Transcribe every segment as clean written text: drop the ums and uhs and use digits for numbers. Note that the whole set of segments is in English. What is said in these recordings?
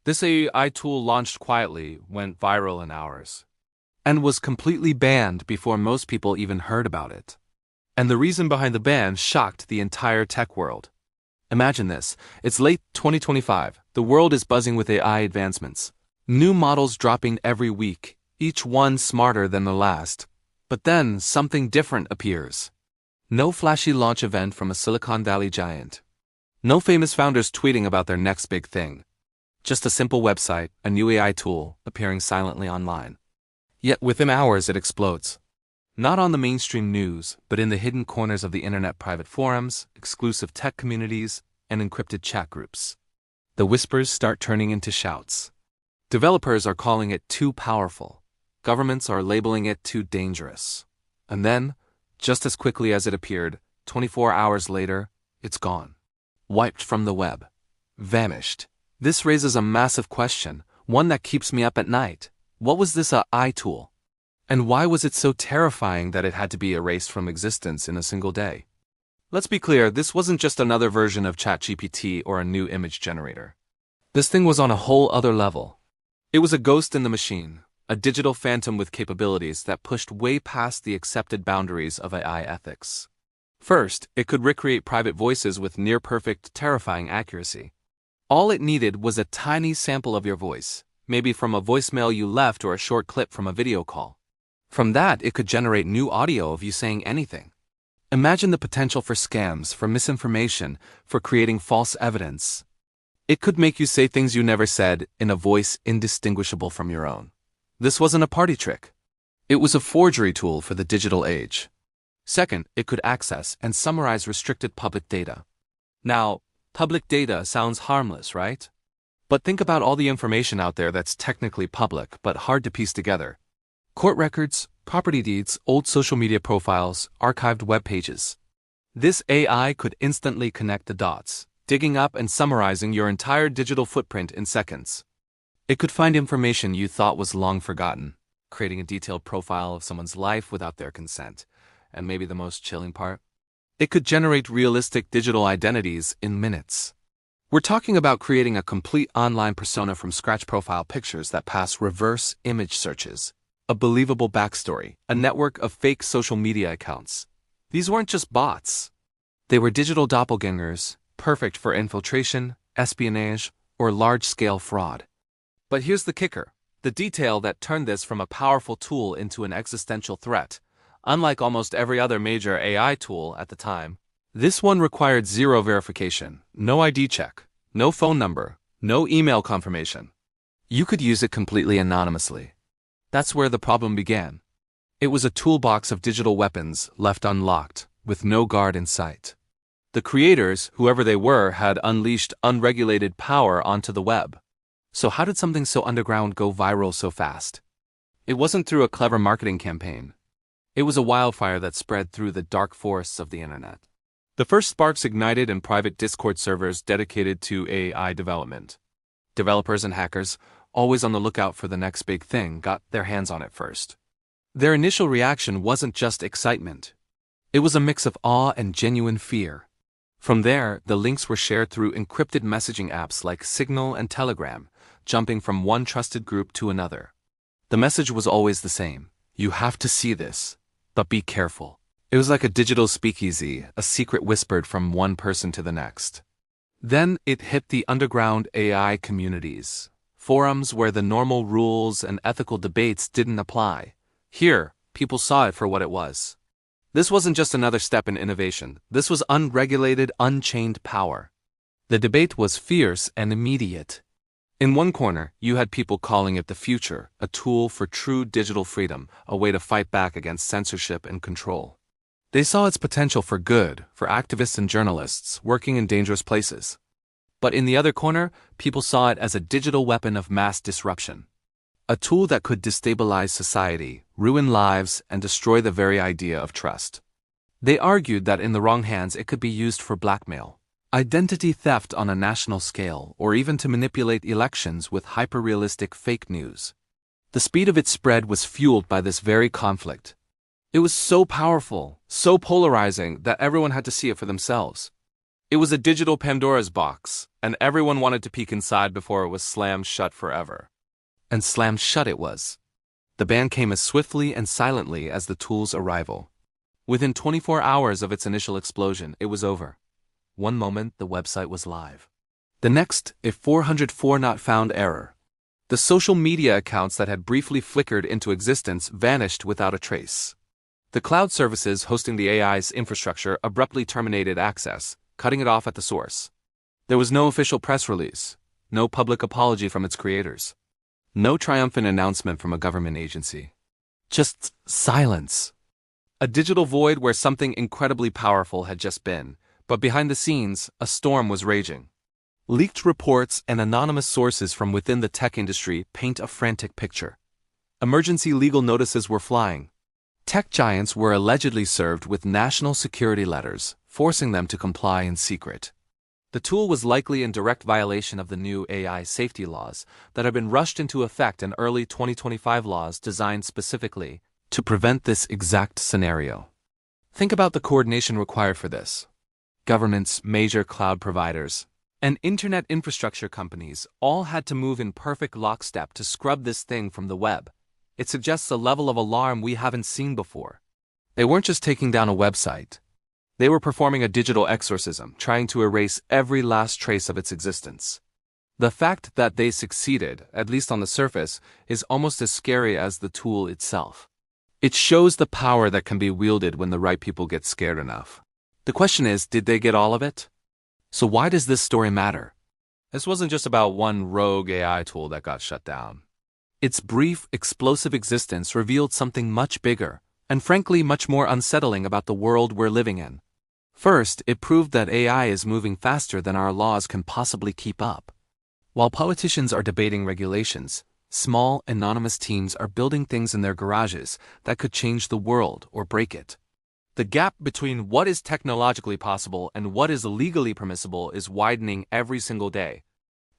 This AI tool launched quietly, went viral in hours, and was completely banned before most people even heard about it. And the reason behind the ban shocked the entire tech world. Imagine this, it's late 2025, the world is buzzing with AI advancements. New models dropping every week, each one smarter than the last. But then, something different appears. No flashy launch event from a Silicon Valley giant. No famous founders tweeting about their next big thing. Just a simple website, a new AI tool, appearing silently online. Yet within hours it explodes. Not on the mainstream news, but in the hidden corners of the internet private forums, exclusive tech communities, and encrypted chat groups. The whispers start turning into shouts. Developers are calling it too powerful. Governments are labeling it too dangerous. And then, just as quickly as it appeared, 24 hours later, it's gone. Wiped from the web. Vanished. This raises a massive question, one that keeps me up at night. What was this AI tool? And why was it so terrifying that it had to be erased from existence in a single day? Let's be clear, this wasn't just another version of ChatGPT or a new image generator. This thing was on a whole other level. It was a ghost in the machine, a digital phantom with capabilities that pushed way past the accepted boundaries of AI ethics. First, it could recreate private voices with near-perfect, terrifying accuracy. All it needed was a tiny sample of your voice, maybe from a voicemail you left or a short clip from a video call. From that, it could generate new audio of you saying anything. Imagine the potential for scams, for misinformation, for creating false evidence. It could make you say things you never said in a voice indistinguishable from your own. This wasn't a party trick. It was a forgery tool for the digital age. Second, it could access and summarize restricted public data. Now, public data sounds harmless, right? But think about all the information out there that's technically public but hard to piece together. Court records, property deeds, old social media profiles, archived web pages. This AI could instantly connect the dots, digging up and summarizing your entire digital footprint in seconds. It could find information you thought was long forgotten, creating a detailed profile of someone's life without their consent. And maybe the most chilling part? It could generate realistic digital identities in minutes. We're talking about creating a complete online persona from scratch, profile pictures that pass reverse image searches, a believable backstory, a network of fake social media accounts. These weren't just bots. They were digital doppelgangers, perfect for infiltration, espionage, or large-scale fraud. But here's the kicker, the detail that turned this from a powerful tool into an existential threat. Unlike almost every other major AI tool at the time, this one required zero verification, no ID check, no phone number, no email confirmation. You could use it completely anonymously. That's where the problem began. It was a toolbox of digital weapons left unlocked, with no guard in sight. The creators, whoever they were, had unleashed unregulated power onto the web. So how did something so underground go viral so fast? It wasn't through a clever marketing campaign. It was a wildfire that spread through the dark forests of the internet. The first sparks ignited in private Discord servers dedicated to AI development. Developers and hackers, always on the lookout for the next big thing, got their hands on it first. Their initial reaction wasn't just excitement. It was a mix of awe and genuine fear. From there, the links were shared through encrypted messaging apps like Signal and Telegram, jumping from one trusted group to another. The message was always the same. You have to see this, but be careful. It was like a digital speakeasy, a secret whispered from one person to the next. Then it hit the underground AI communities. Forums where the normal rules and ethical debates didn't apply. Here, people saw it for what it was. This wasn't just another step in innovation. This was unregulated, unchained power. The debate was fierce and immediate. In one corner, you had people calling it the future, a tool for true digital freedom, a way to fight back against censorship and control. They saw its potential for good, for activists and journalists working in dangerous places. But in the other corner, people saw it as a digital weapon of mass disruption. A tool that could destabilize society, ruin lives, and destroy the very idea of trust. They argued that in the wrong hands it could be used for blackmail, identity theft on a national scale, or even to manipulate elections with hyper-realistic fake news. The speed of its spread was fueled by this very conflict. It was so powerful, so polarizing that everyone had to see it for themselves. It was a digital Pandora's box, and everyone wanted to peek inside before it was slammed shut forever. And slammed shut it was. The ban came as swiftly and silently as the tool's arrival. Within 24 hours of its initial explosion, it was over. One moment, the website was live. The next, a 404 not found error. The social media accounts that had briefly flickered into existence vanished without a trace. The cloud services hosting the AI's infrastructure abruptly terminated access, cutting it off at the source. There was no official press release, no public apology from its creators, no triumphant announcement from a government agency. Just silence. A digital void where something incredibly powerful had just been, but behind the scenes, a storm was raging. Leaked reports and anonymous sources from within the tech industry paint a frantic picture. Emergency legal notices were flying. Tech giants were allegedly served with national security letters, forcing them to comply in secret. The tool was likely in direct violation of the new AI safety laws that had been rushed into effect in early 2025 laws designed specifically to prevent this exact scenario. Think about the coordination required for this. Governments, major cloud providers, and internet infrastructure companies all had to move in perfect lockstep to scrub this thing from the web. It suggests a level of alarm we haven't seen before. They weren't just taking down a website. They were performing a digital exorcism, trying to erase every last trace of its existence. The fact that they succeeded, at least on the surface, is almost as scary as the tool itself. It shows the power that can be wielded when the right people get scared enough. The question is, did they get all of it? So why does this story matter? This wasn't just about one rogue AI tool that got shut down. Its brief, explosive existence revealed something much bigger, and frankly much more unsettling about the world we're living in. First, it proved that AI is moving faster than our laws can possibly keep up. While politicians are debating regulations, small, anonymous teams are building things in their garages that could change the world or break it. The gap between what is technologically possible and what is legally permissible is widening every single day.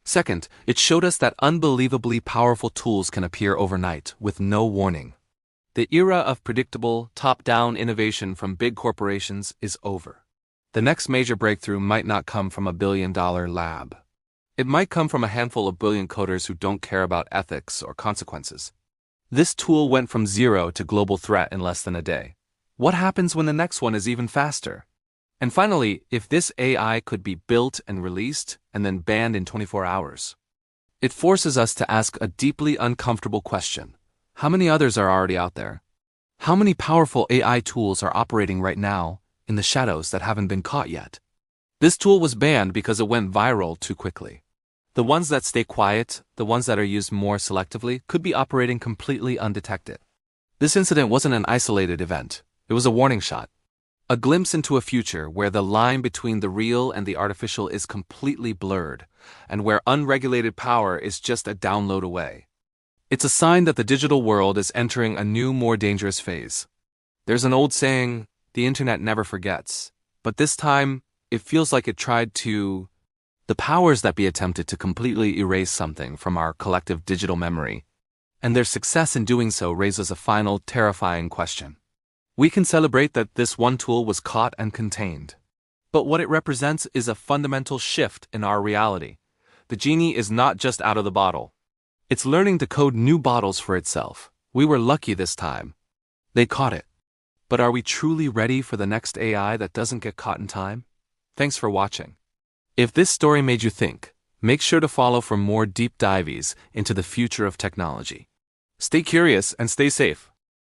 Second, it showed us that unbelievably powerful tools can appear overnight with no warning. The era of predictable, top-down innovation from big corporations is over. The next major breakthrough might not come from a billion-dollar lab. It might come from a handful of brilliant coders who don't care about ethics or consequences. This tool went from zero to global threat in less than a day. What happens when the next one is even faster? And finally, if this AI could be built and released and then banned in 24 hours, it forces us to ask a deeply uncomfortable question. How many others are already out there? How many powerful AI tools are operating right now in the shadows that haven't been caught yet? This tool was banned because it went viral too quickly. The ones that stay quiet, the ones that are used more selectively, could be operating completely undetected. This incident wasn't an isolated event. It was a warning shot. A glimpse into a future where the line between the real and the artificial is completely blurred, and where unregulated power is just a download away. It's a sign that the digital world is entering a new, more dangerous phase. There's an old saying, the internet never forgets, but this time, it feels like it tried to. The powers that be attempted to completely erase something from our collective digital memory, and their success in doing so raises a final, terrifying question. We can celebrate that this one tool was caught and contained. But what it represents is a fundamental shift in our reality. The genie is not just out of the bottle. It's learning to code new bottles for itself. We were lucky this time. They caught it. But are we truly ready for the next AI that doesn't get caught in time? Thanks for watching. If this story made you think, make sure to follow for more deep dives into the future of technology. Stay curious and stay safe.